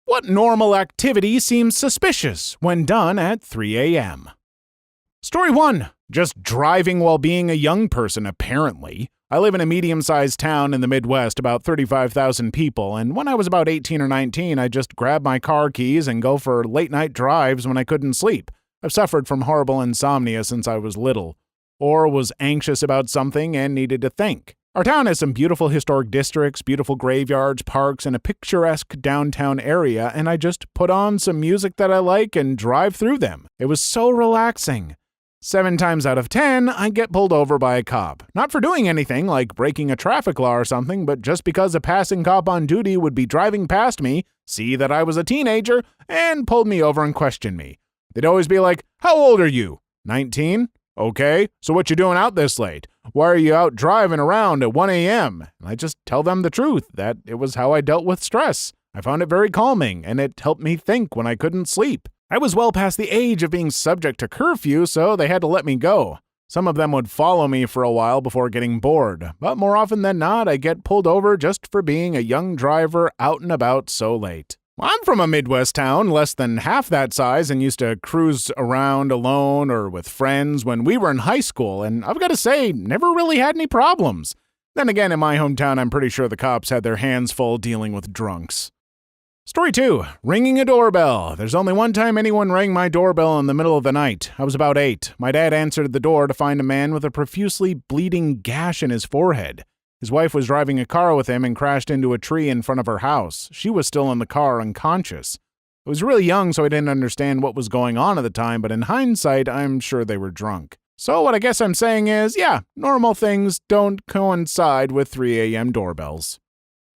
What normal activity seems suspicious when done at 3 a.m.? Story 1. Just driving while being a young person, apparently. I live in a medium-sized town in the Midwest, about 35,000 people, and when I was about 18 or 19, I just grabbed my car keys and go for late-night drives when I couldn't sleep. I've suffered from horrible insomnia since I was little, or was anxious about something and needed to think. Our town has some beautiful historic districts, beautiful graveyards, parks, and a picturesque downtown area, and I just put on some music that I like and drive through them. It was so relaxing. 7 times out of 10, I get pulled over by a cop. Not for doing anything like breaking a traffic law or something, but just because a passing cop on duty would be driving past me, see that I was a teenager, and pulled me over and questioned me. They'd always be like, "How old are you?" 19? "Okay, so what you doing out this late? Why are you out driving around at 1 a.m.? And I just tell them the truth, that it was how I dealt with stress. I found it very calming, and it helped me think when I couldn't sleep. I was well past the age of being subject to curfew, so they had to let me go. Some of them would follow me for a while before getting bored, but more often than not, I get pulled over just for being a young driver out and about so late. I'm from a Midwest town, less than half that size, and used to cruise around alone or with friends when we were in high school, and I've got to say, never really had any problems. Then again, in my hometown, I'm pretty sure the cops had their hands full dealing with drunks. Story 2. Ringing a doorbell. There's only one time anyone rang my doorbell in the middle of the night. I was about 8. My dad answered the door to find a man with a profusely bleeding gash in his forehead. His wife was driving a car with him and crashed into a tree in front of her house. She was still in the car, unconscious. I was really young, so I didn't understand what was going on at the time, but in hindsight, I'm sure they were drunk. So what I guess I'm saying is, yeah, normal things don't coincide with 3 a.m. doorbells.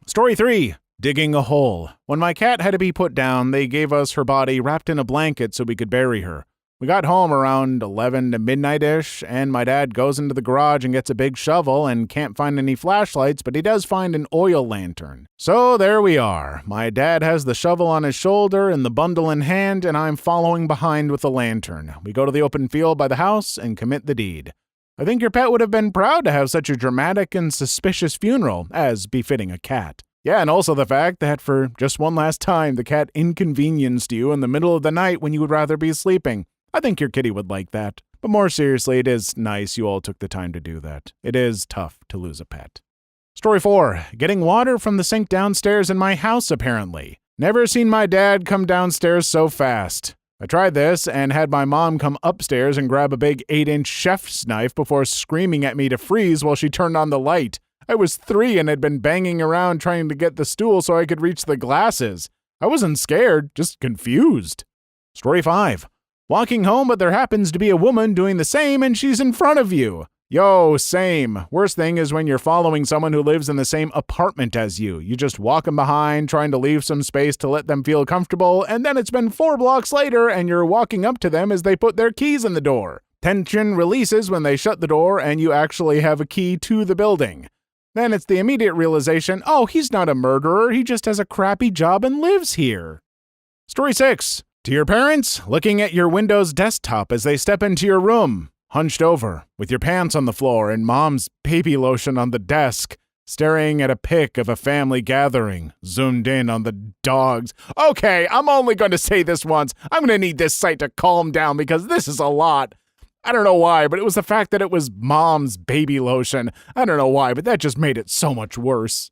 Story 3. Digging a hole. When my cat had to be put down, they gave us her body wrapped in a blanket so we could bury her. We got home around 11 to midnight-ish, and my dad goes into the garage and gets a big shovel and can't find any flashlights, but he does find an oil lantern. So there we are. My dad has the shovel on his shoulder and the bundle in hand, and I'm following behind with the lantern. We go to the open field by the house and commit the deed. I think your pet would have been proud to have such a dramatic and suspicious funeral, as befitting a cat. Yeah, and also the fact that for just one last time, the cat inconvenienced you in the middle of the night when you would rather be sleeping. I think your kitty would like that. But more seriously, it is nice you all took the time to do that. It is tough to lose a pet. Story 4. Getting water from the sink downstairs in my house, apparently. Never seen my dad come downstairs so fast. I tried this and had my mom come upstairs and grab a big 8-inch chef's knife before screaming at me to freeze while she turned on the light. I was 3 and had been banging around trying to get the stool so I could reach the glasses. I wasn't scared, just confused. Story 5. Walking home, but there happens to be a woman doing the same and she's in front of you. Yo, same. Worst thing is when you're following someone who lives in the same apartment as you. You just walk them behind, trying to leave some space to let them feel comfortable, and then it's been 4 blocks later and you're walking up to them as they put their keys in the door. Tension releases when they shut the door and you actually have a key to the building. Then it's the immediate realization, oh, he's not a murderer, he just has a crappy job and lives here. Story 6. To your parents, looking at your Windows desktop as they step into your room, hunched over, with your pants on the floor and mom's baby lotion on the desk, staring at a pic of a family gathering, zoomed in on the dogs. Okay, I'm only going to say this once. I'm going to need this site to calm down because this is a lot. I don't know why, but it was the fact that it was mom's baby lotion. I don't know why, but that just made it so much worse.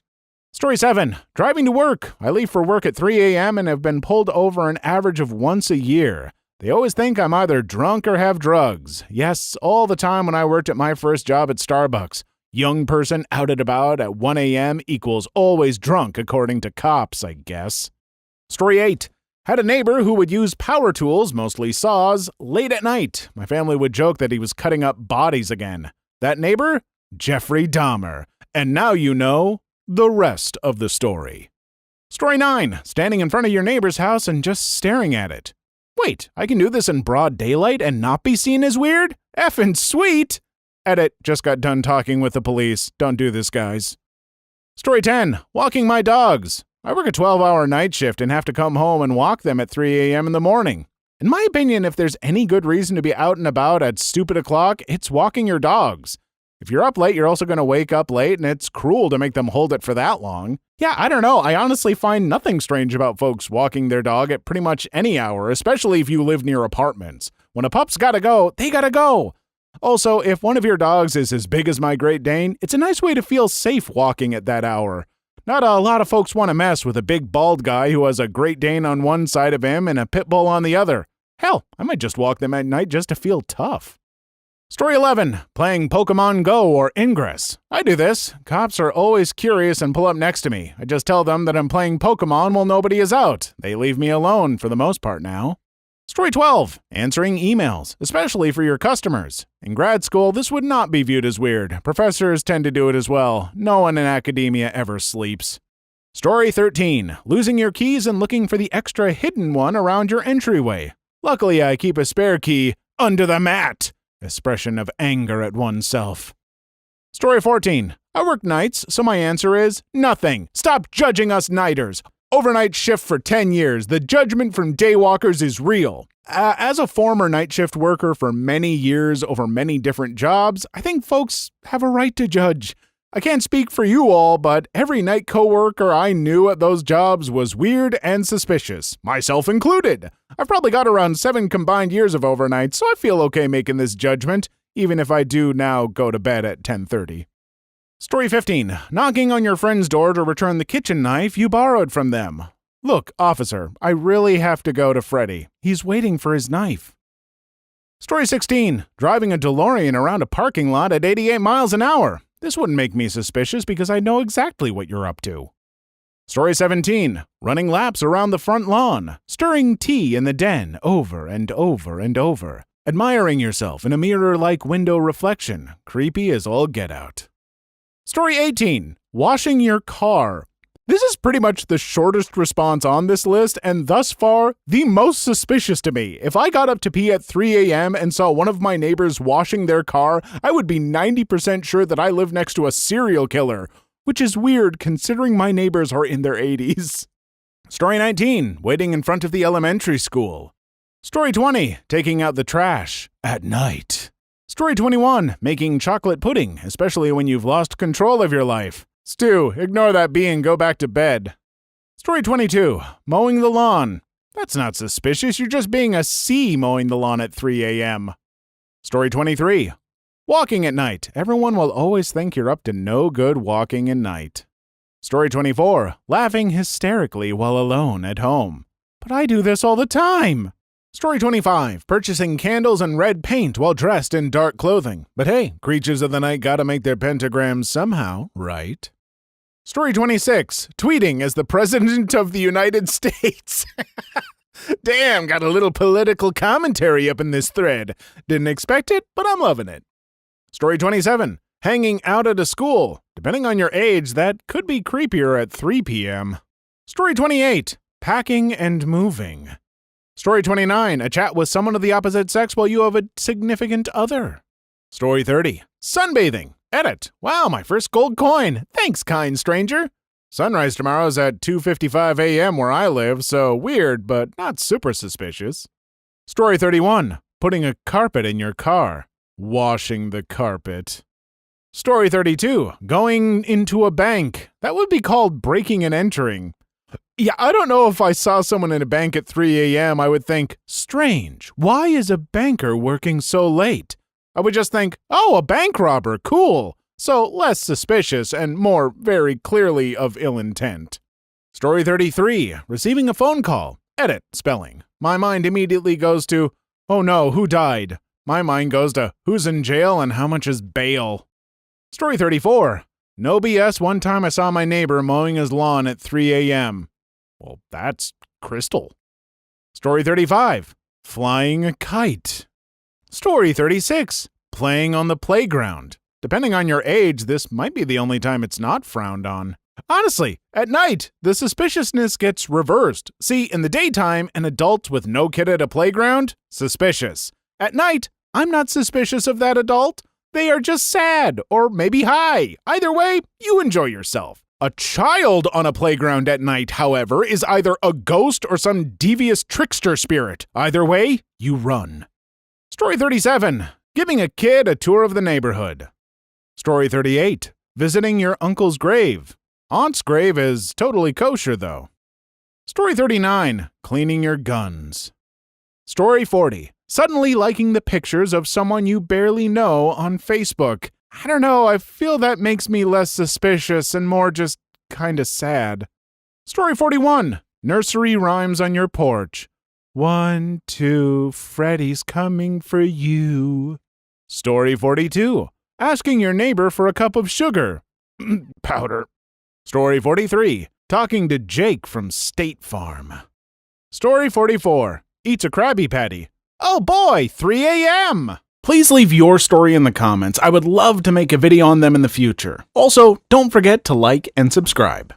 Story 7. Driving to work. I leave for work at 3 a.m. and have been pulled over an average of once a year. They always think I'm either drunk or have drugs. Yes, all the time when I worked at my first job at Starbucks. Young person out and about at 1 a.m. equals always drunk, according to cops, I guess. Story 8. Had a neighbor who would use power tools, mostly saws, late at night. My family would joke that he was cutting up bodies again. That neighbor? Jeffrey Dahmer. And now you know the rest of the story. Story 9. Standing in front of your neighbor's house and just staring at it. Wait, I can do this in broad daylight and not be seen as weird? Effing sweet! Edit, just got done talking with the police. Don't do this, guys. Story 10. Walking my dogs. I work a 12-hour night shift and have to come home and walk them at 3 a.m. in the morning. In my opinion, if there's any good reason to be out and about at stupid o'clock, it's walking your dogs. If you're up late, you're also going to wake up late, and it's cruel to make them hold it for that long. Yeah, I don't know. I honestly find nothing strange about folks walking their dog at pretty much any hour, especially if you live near apartments. When a pup's gotta go, they gotta go. Also, if one of your dogs is as big as my Great Dane, it's a nice way to feel safe walking at that hour. Not a lot of folks want to mess with a big bald guy who has a Great Dane on one side of him and a pit bull on the other. Hell, I might just walk them at night just to feel tough. Story 11. Playing Pokemon Go or Ingress. I do this. Cops are always curious and pull up next to me. I just tell them that I'm playing Pokemon while nobody is out. They leave me alone for the most part now. Story 12. Answering emails, especially for your customers. In grad school, this would not be viewed as weird. Professors tend to do it as well. No one in academia ever sleeps. Story 13. Losing your keys and looking for the extra hidden one around your entryway. Luckily, I keep a spare key under the mat. Expression of anger at oneself. Story 14. I work nights, so my answer is nothing. Stop judging us nighters. Overnight shift for 10 years. The judgment from daywalkers is real. As a former night shift worker for many years over many different jobs, I think folks have a right to judge. I can't speak for you all, but every night coworker I knew at those jobs was weird and suspicious, myself included. I've probably got around 7 combined years of overnight, so I feel okay making this judgment, even if I do now go to bed at 10:30. Story 15. Knocking on your friend's door to return the kitchen knife you borrowed from them. Look, officer, I really have to go to Freddy. He's waiting for his knife. Story 16. Driving a DeLorean around a parking lot at 88 miles an hour. This wouldn't make me suspicious because I know exactly what you're up to. Story 17. Running laps around the front lawn, stirring tea in the den over and over and over, admiring yourself in a mirror-like window reflection, creepy as all get out. Story 18. Washing your car. This is pretty much the shortest response on this list, and thus far, the most suspicious to me. If I got up to pee at 3 a.m. and saw one of my neighbors washing their car, I would be 90% sure that I live next to a serial killer, which is weird considering my neighbors are in their 80s. Story 19. Waiting in front of the elementary school. Story 20. Taking out the trash at night. Story 21. Making chocolate pudding, especially when you've lost control of your life. Stu, ignore that bee and go back to bed. Story 22. Mowing the lawn. That's not suspicious, you're just being a C mowing the lawn at 3 a.m. Story 23. Walking at night. Everyone will always think you're up to no good walking at night. Story 24. Laughing hysterically while alone at home. But I do this all the time. Story 25. Purchasing candles and red paint while dressed in dark clothing. But hey, creatures of the night gotta make their pentagrams somehow, right? Story 26. Tweeting as the President of the United States. Damn, got a little political commentary up in this thread. Didn't expect it, but I'm loving it. Story 27. Hanging out at a school. Depending on your age, that could be creepier at 3 p.m. Story 28. Packing and moving. Story 29. A chat with someone of the opposite sex while you have a significant other. Story 30. Sunbathing. Edit. Wow, my first gold coin. Thanks, kind stranger. Sunrise tomorrow's at 2:55 a.m. where I live, so weird, but not super suspicious. Story 31. Putting a carpet in your car. Washing the carpet. Story 32. Going into a bank. That would be called breaking and entering. Yeah, I don't know if I saw someone in a bank at 3 a.m. I would think, strange, why is a banker working so late? I would just think, oh, a bank robber, cool. So less suspicious and more very clearly of ill intent. Story 33. Receiving a phone call. Edit. Spelling. My mind immediately goes to, oh no, who died? My mind goes to, who's in jail and how much is bail? Story 34. No BS, one time I saw my neighbor mowing his lawn at 3 a.m. Well, that's Crystal. Story 35. Flying a kite. Story 36. Playing on the playground. Depending on your age, this might be the only time it's not frowned on. Honestly, at night, the suspiciousness gets reversed. See, in the daytime, an adult with no kid at a playground? Suspicious. At night, I'm not suspicious of that adult. They are just sad, or maybe high. Either way, you enjoy yourself. A child on a playground at night, however, is either a ghost or some devious trickster spirit. Either way, you run. Story 37. Giving a kid a tour of the neighborhood. Story 38. Visiting your uncle's grave. Aunt's grave is totally kosher, though. Story 39. Cleaning your guns. Story 40. Suddenly liking the pictures of someone you barely know on Facebook. I don't know, I feel that makes me less suspicious and more just kinda sad. Story 41. Nursery rhymes on your porch. 1, 2, Freddy's coming for you. Story 42. Asking your neighbor for a cup of sugar. Powder. Story 43. Talking to Jake from State Farm. Story 44. Eats a Krabby Patty. Oh boy, 3 a.m. Please leave your story in the comments. I would love to make a video on them in the future. Also, don't forget to like and subscribe.